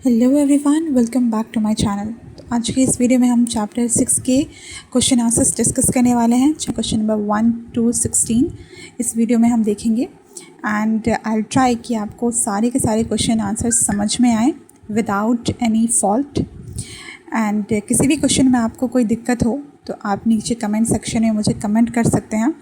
Hello everyone, welcome back to my channel. तो आज के इस वीडियो में हम चैप्टर 6 के क्वेश्चन आंसर्स डिस्कस करने वाले हैं। क्वेश्चन नंबर 1 to 16 इस वीडियो में हम देखेंगे एंड आई ट्राई कि आपको सारे के सारे क्वेश्चन आंसर्स समझ में आए विदाउट एनी फॉल्ट। एंड किसी भी क्वेश्चन में आपको कोई दिक्कत हो तो आप नीचे कमेंट सेक्शन में मुझे कमेंट कर सकते हैं।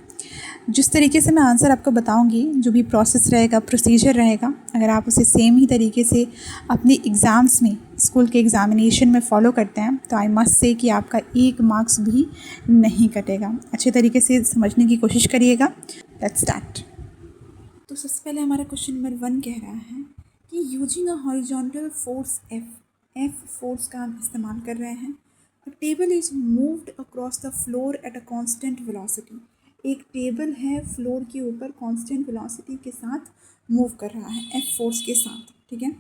जिस तरीके से मैं आंसर आपको बताऊंगी, जो भी प्रोसेस रहेगा, प्रोसीजर रहेगा, अगर आप उसे सेम ही तरीके से अपने एग्ज़ाम्स में, स्कूल के एग्ज़ामिनेशन में फॉलो करते हैं तो आई मस्ट से कि आपका एक मार्क्स भी नहीं कटेगा। अच्छे तरीके से समझने की कोशिश करिएगा। Let's start. तो सबसे पहले हमारा क्वेश्चन नंबर 1 कह रहा है कि using a horizontal force F force का हम इस्तेमाल कर रहे हैं। अ table is moved across the floor at a constant velocity. एक टेबल है फ्लोर के ऊपर कांस्टेंट वेलोसिटी के साथ मूव कर रहा है एफ फोर्स के साथ, ठीक है।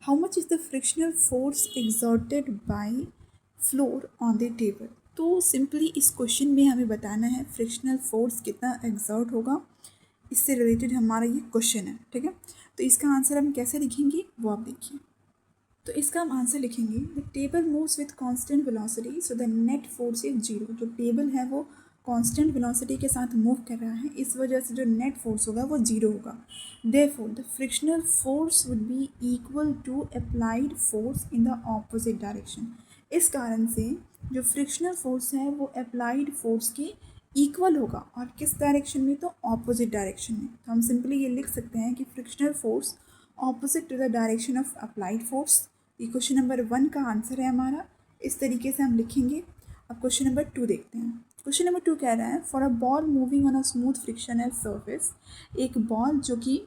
How much is the frictional force exerted by floor on the table. तो सिंपली इस क्वेश्चन में हमें बताना है फ्रिक्शनल फोर्स कितना एक्सर्ट होगा, इससे रिलेटेड हमारा ये क्वेश्चन है, ठीक है। तो इसका आंसर हम कैसे लिखेंगे वो आप देखिए। तो इसका हम आंसर लिखेंगे the table moves with constant velocity so the net force is zero. जो टेबल है वो कांस्टेंट वेलोसिटी के साथ मूव कर रहा है, इस वजह से जो नेट फोर्स होगा वो जीरो होगा। Therefore the frictional force would be equal to applied force in the opposite direction. इस कारण से जो फ्रिक्शनल फोर्स है वो अप्लाइड फोर्स के इक्वल होगा, और किस डायरेक्शन में, तो ऑपोजिट डायरेक्शन में। तो हम सिंपली ये लिख सकते हैं कि frictional force opposite to the direction of applied force. ये क्वेश्चन नंबर 1 का आंसर है हमारा। इस तरीके से हम लिखेंगे। अब क्वेश्चन नंबर 2 देखते हैं। क्वेश्चन नंबर 2 कह रहा है for a ball moving on a smooth frictional surface. एक बॉल जो कि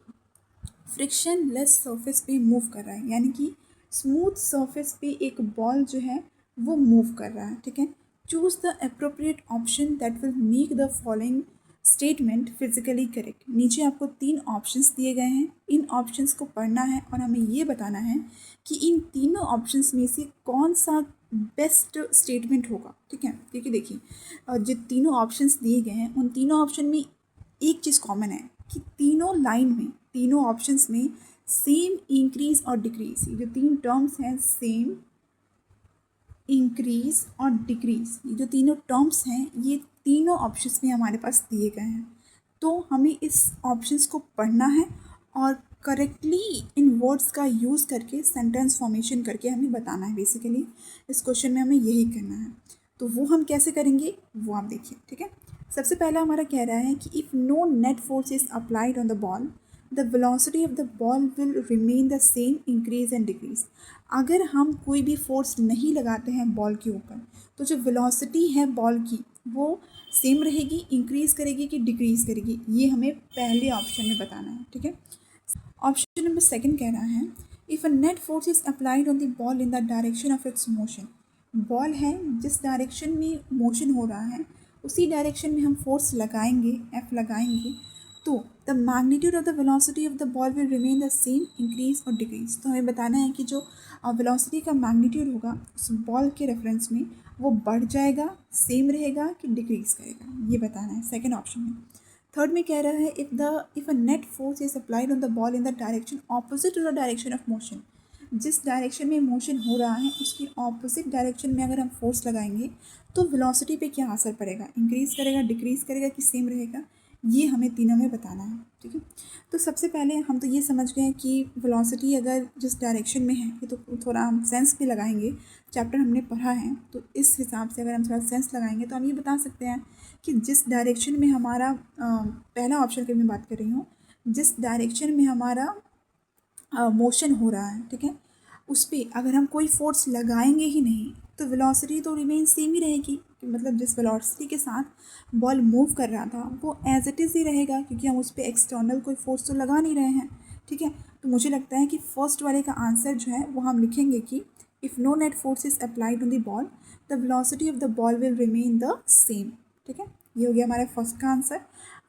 फ्रिक्शन लेस सर्फेस पे मूव कर रहा है, यानी कि स्मूथ सर्फेस पे एक बॉल जो है वो मूव कर रहा है, ठीक है। Choose the appropriate option that will make the following statement physically correct. नीचे आपको 3 ऑप्शंस दिए गए हैं। इन ऑप्शंस को पढ़ना है और हमें ये बताना है कि इन तीनों ऑप्शंस में से कौन सा बेस्ट स्टेटमेंट होगा, ठीक है। क्योंकि देखिए जो तीनों ऑप्शंस दिए गए हैं उन तीनों ऑप्शन में एक चीज़ कॉमन है कि तीनों लाइन में, तीनों ऑप्शंस में सेम इंक्रीज और डिक्रीज, ये जो 3 टर्म्स हैं, सेम, इंक्रीज और डिक्रीज, ये जो तीनों टर्म्स हैं ये तीनों ऑप्शंस में हमारे पास दिए गए हैं। तो हमें इस ऑप्शंस को पढ़ना है और करेक्टली इन वर्ड्स का यूज़ करके सेंटेंस फॉर्मेशन करके हमें बताना है। बेसिकली इस क्वेश्चन में हमें यही करना है। तो वो हम कैसे करेंगे वो आप देखिए, ठीक है। सबसे पहला हमारा कह रहा है कि if no net force is applied on the ball the velocity of the ball will remain the same, increase and decrease. अगर हम कोई भी फोर्स नहीं लगाते हैं बॉल के ऊपर तो जो वेलोसिटी है बॉल की वो सेम रहेगी, इंक्रीज करेगी कि डिक्रीज करेगी, ये हमें पहले ऑप्शन में बताना है, ठीक है। ऑप्शन नंबर 2 कह रहा है if a net force is applied on the ball in the direction of its motion. Ball है जिस डायरेक्शन में मोशन हो रहा है उसी डायरेक्शन में हम फोर्स लगाएंगे, एफ लगाएंगे, तो the magnitude of the velocity of the ball will remain the same, increase और डिक्रीज। तो हमें बताना है कि जो वेलोसिटी का मैग्नीट्यूड होगा उस बॉल के रेफरेंस में वो बढ़ जाएगा, सेम रहेगा कि डिक्रीज करेगा, ये बताना है सेकंड ऑप्शन में। थर्ड में कह रहा है if a net force is applied on the ball in the direction opposite to the direction of motion. जिस डायरेक्शन में मोशन हो रहा है उसकी ऑपोजिट डायरेक्शन में अगर हम फोर्स लगाएंगे तो वेलोसिटी पे क्या असर पड़ेगा, इंक्रीज करेगा, डिक्रीज करेगा कि सेम रहेगा, ये हमें तीनों में बताना है, ठीक है। तो सबसे पहले हम तो ये समझ गए कि वेलोसिटी अगर जिस डायरेक्शन में है, ये तो थोड़ा हम सेंस भी लगाएंगे, चैप्टर हमने पढ़ा है तो इस हिसाब से अगर हम थोड़ा सेंस लगाएंगे तो हम ये बता सकते हैं कि जिस डायरेक्शन में हमारा पहला ऑप्शन की मैं बात कर रही हूँ, जिस डायरेक्शन में हमारा मोशन हो रहा है, ठीक है, उस पर अगर हम कोई फोर्स लगाएंगे ही नहीं तो वेलोसिटी तो रिमेन सेम ही रहेगी। मतलब जिस वेलोसिटी के साथ बॉल मूव कर रहा था वो एज इट इज़ ही रहेगा, क्योंकि हम उस पर एक्सटर्नल कोई फोर्स तो लगा नहीं रहे हैं, ठीक है। तो मुझे लगता है कि फर्स्ट वाले का आंसर जो है वो हम लिखेंगे कि if no net force is applied on the ball the velocity of the ball will remain the same, ठीक है। ये हो गया हमारा फर्स्ट का आंसर।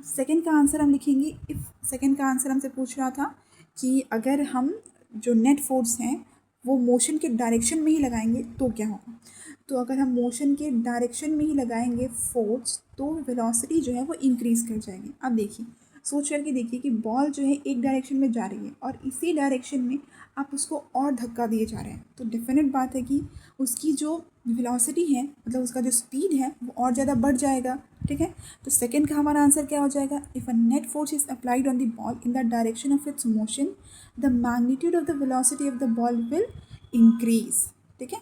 सेकेंड का आंसर हम लिखेंगे, इफ़ सेकेंड का आंसर हमसे पूछ रहा था कि अगर हम जो नेट फोर्स हैं वो मोशन के डायरेक्शन में ही लगाएंगे तो क्या होगा। तो अगर हम मोशन के डायरेक्शन में ही लगाएंगे फोर्स तो वेलोसिटी जो है वो इंक्रीज़ कर जाएगी। अब देखिए सोच करके देखिए कि बॉल जो है एक डायरेक्शन में जा रही है और इसी डायरेक्शन में आप उसको और धक्का दिए जा रहे हैं, तो डेफिनेट बात है कि उसकी जो वेलोसिटी है, मतलब उसका जो स्पीड है वो और ज़्यादा बढ़ जाएगा। ठीक है, तो सेकंड का हमारा आंसर क्या हो जाएगा, if a net force is applied on the ball in the direction of its motion, the magnitude of the velocity of the ball will increase. ठीक है,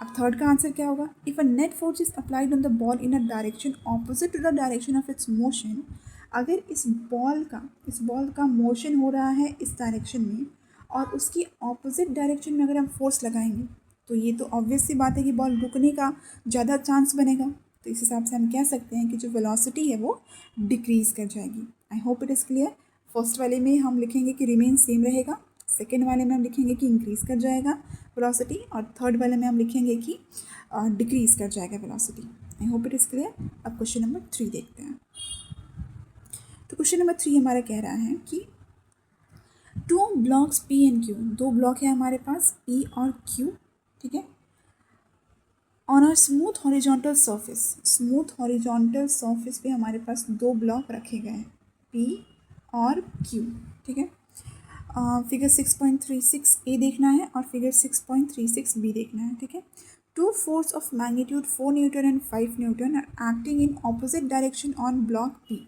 अब थर्ड का आंसर क्या होगा, if a net force is applied on the ball in a direction opposite to the direction of its motion, अगर इस ball का motion हो रहा है इस डायरेक्शन में और उसकी ऑपोजिट डायरेक्शन में अगर हम फोर्स लगाएंगे, तो ये तो ऑब्वियस सी बात है कि बॉल रुकने का ज़्यादा चांस बनेगा। तो इस हिसाब से हम कह सकते हैं कि जो वेलोसिटी है वो डिक्रीज़ कर जाएगी। I hope it is clear. First वाले में हम लिखेंगे कि रिमेन सेम रहेगा, सेकेंड वाले में हम लिखेंगे कि इंक्रीज़ कर जाएगा वेलोसिटी, और थर्ड वाले में हम लिखेंगे कि डिक्रीज़ कर जाएगा velocity. I hope it is clear. अब क्वेश्चन नंबर 3 देखते हैं। तो क्वेश्चन नंबर 3 हमारा कह रहा है कि two blocks P and Q, दो ब्लॉक है हमारे पास पी और क्यू। ठीक है, on a smooth horizontal surface पे हमारे पास दो ब्लॉक रखे गए हैं पी और क्यू। ठीक है, फिगर 6.36 ए देखना है और फिगर 6.36 बी देखना है। ठीक है, two force of magnitude 4 newton and 5 newton are acting in opposite direction on block P.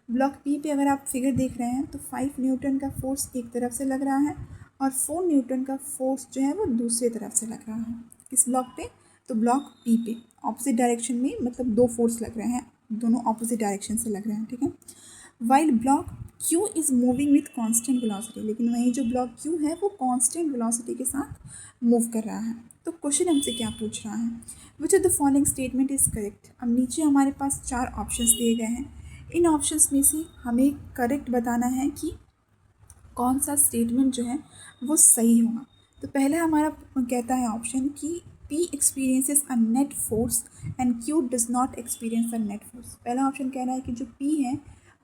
Block P पे अगर आप फिगर देख रहे हैं तो 5 न्यूटन का फोर्स एक तरफ से लग रहा है और 4 न्यूटन का फोर्स जो है वो दूसरी तरफ से लग रहा है। किस ब्लॉक पे, तो ब्लॉक पी पे ऑपोजिट डायरेक्शन में, मतलब दो फोर्स लग रहे हैं, दोनों ऑपोजिट डायरेक्शन से लग रहे हैं। ठीक है, while block Q is moving with constant velocity, लेकिन वहीं जो ब्लॉक क्यू है वो कांस्टेंट वेलोसिटी के साथ मूव कर रहा है। तो क्वेश्चन हमसे क्या पूछ रहा है, which of the following statement is correct. अब नीचे हमारे पास 4 ऑप्शंस दिए गए हैं, इन ऑप्शंस में से हमें करेक्ट बताना है कि कौन सा स्टेटमेंट जो है वो सही होगा। तो पहला हमारा कहता है ऑप्शन कि P experiences a net force and Q does not experience a net force। पहला ऑप्शन कह रहा है कि जो P है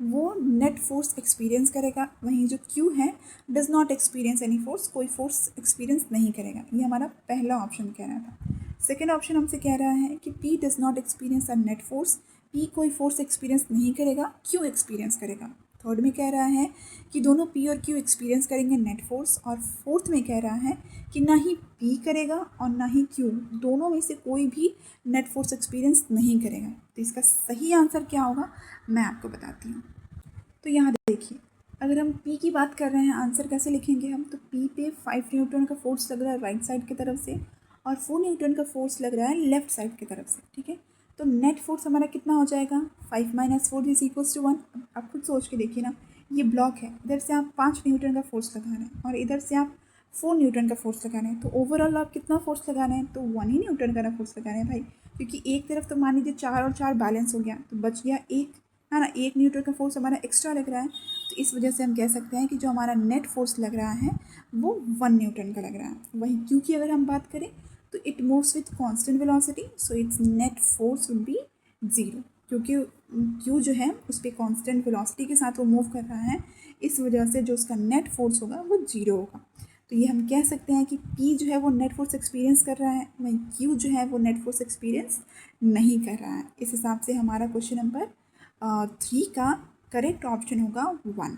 वो नेट फोर्स एक्सपीरियंस करेगा, वहीं जो Q है does not experience any force, कोई फोर्स एक्सपीरियंस नहीं करेगा। ये हमारा पहला ऑप्शन कह रहा था। सेकेंड ऑप्शन हमसे कह रहा है कि P does not experience a net force, P कोई फोर्स एक्सपीरियंस नहीं करेगा, Q एक्सपीरियंस करेगा। थर्ड में कह रहा है कि दोनों P और Q एक्सपीरियंस करेंगे नेट फोर्स, और फोर्थ में कह रहा है कि ना ही P करेगा और ना ही Q, दोनों में से कोई भी नेट फोर्स एक्सपीरियंस नहीं करेगा। तो इसका सही आंसर क्या होगा मैं आपको बताती हूँ। तो यहाँ देखिए, अगर हम P की बात कर रहे हैं आंसर कैसे लिखेंगे हम, तो P पे 5 न्यूटन का फोर्स लग रहा है राइट साइड की तरफ से और 4 न्यूटन का फोर्स लग रहा है लेफ्ट साइड की तरफ से। ठीक है, तो नेट फोर्स हमारा कितना हो जाएगा, 5 - 4 इज इक्वल्स टू 1। आप खुद सोच के देखिए ना, ये ब्लॉक है, इधर से आप 5 न्यूटन का फोर्स लगा रहे हैं और इधर से आप 4 न्यूटन का फोर्स लगा रहे हैं, तो ओवरऑल आप कितना फोर्स लगा रहे हैं, तो 1 ही न्यूटन का फोर्स लगा रहे हैं भाई, क्योंकि एक तरफ तो मान लीजिए 4 और 4 बैलेंस हो गया तो बच गया 1, है ना, 1 न्यूटन का फोर्स हमारा एक्स्ट्रा लग रहा है। तो इस वजह से हम कह सकते हैं कि जो हमारा नेट फोर्स लग रहा है वो 1 न्यूटन का लग रहा है। वहीं क्यू की अगर हम बात करें तो it moves with constant velocity, so it's net force would B 0, क्योंकि क्यू जो है उस पर कॉन्स्टेंट वेलोसिटी के साथ वो मूव कर रहा है, इस वजह से जो उसका नेट फोर्स होगा वो 0 होगा। तो ये हम कह सकते हैं कि P जो है वो नेट फोर्स एक्सपीरियंस कर रहा है, वहीं Q जो है वो नेट फोर्स एक्सपीरियंस नहीं कर रहा है। इस हिसाब से हमारा क्वेश्चन नंबर 3 का करेक्ट ऑप्शन होगा 1।